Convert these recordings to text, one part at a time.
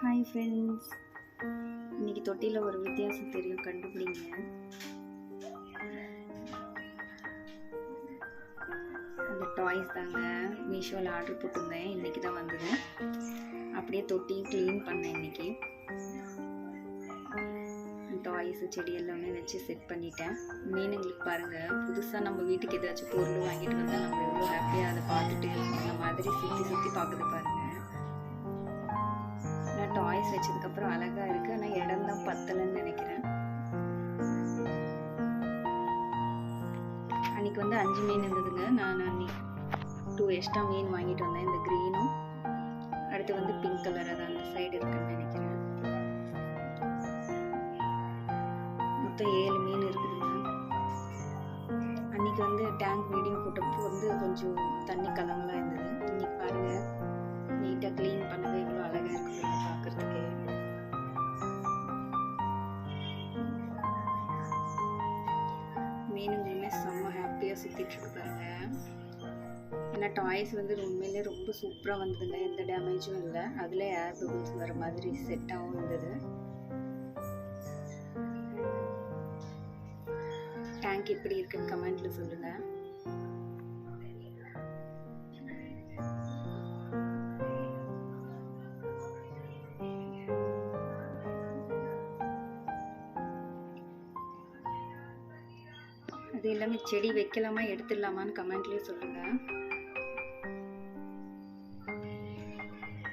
Hi friends, இன்னைக்கு தொட்டியில் ஒரு வித்தியாசம் தெரியும், கண்டுபிடிங்க. அந்த டாய்ஸ் தாங்க. மீஷோவில் ஆர்டர் போட்டிருந்தேன், இன்றைக்கி தான் வந்தது. அப்படியே தொட்டியும் க்ளீன் பண்ணேன் இன்னைக்கு. டாய்ஸு செடி எல்லாமே வச்சு செட் பண்ணிட்டேன். மீனுங்களுக்கு பாருங்கள், புதுசாக நம்ம வீட்டுக்கு ஏதாச்சும் பொருள் வாங்கிட்டு வந்தால் நம்ம எவ்வளோ ஹாப்பியாக அதை பார்த்துட்டு அந்த மாதிரி சுற்றி சுற்றி பார்க்குது பாருங்கள். டாய்ஸ் வச்சதுக்கப்புறம் அழகாக இருக்குது, ஆனால் இடம் தான் பத்தலைன்னு நினைக்கிறேன். அன்றைக்கி வந்து 5 மீன் இருந்ததுங்க. நான் அன்றைக்கி 2 எக்ஸ்ட்ரா மீன் வாங்கிட்டு வந்தேன். இந்த க்ரீனும் அடுத்து வந்து பிங்க் கலர், அது அந்த சைடு இருக்குன்னு நினைக்கிறேன். மொத்தம் 7 மீன் இருக்குதுங்க. அன்றைக்கி வந்து டேங்க் வீடியோ போட்டப்போ வந்து கொஞ்சம் தண்ணி கலங்களாக இருந்தது. இன்னைக்கு பாருங்கள், நீட்டாக க்ளீன் பண்ணவே எவ்வளோ அழகாக இருக்குது பார்க்குறதுக்கு. மீனுங்களுமே செம்ம ஹாப்பியாக சுற்றிட்டு இருக்கு பாருங்க. ஏன்னா டாய்ஸ் வந்து உண்மையிலே ரொம்ப சூப்பராக வந்ததுங்க, எந்த டேமேஜும் இல்லை. அதில் ஏர் பபிள்ஸ் வர மாதிரி செட்டாகவும் இருந்தது. டேங்க் எப்படி இருக்குன்னு கமெண்ட்டில் சொல்லுங்கள். அது எல்லாமே செடி வைக்கலாமா எடுத்துடலாமான்னு கமெண்ட்லேயே சொல்லுங்கள்.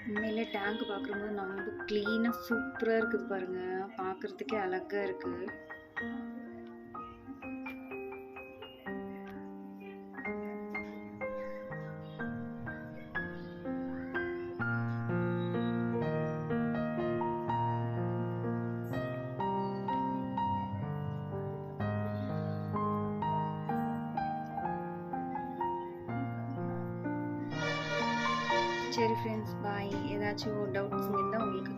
உண்மையிலே டேங்க் பார்க்கும்போது நம்ம க்ளீனாக சூப்பராக இருக்குது பாருங்கள், பார்க்குறதுக்கே அழகாக இருக்குது. சரி ஃப்ரெண்ட்ஸ், பாய். ஏதாச்சும் டவுட்ஸ் இருந்தால் உங்களுக்கு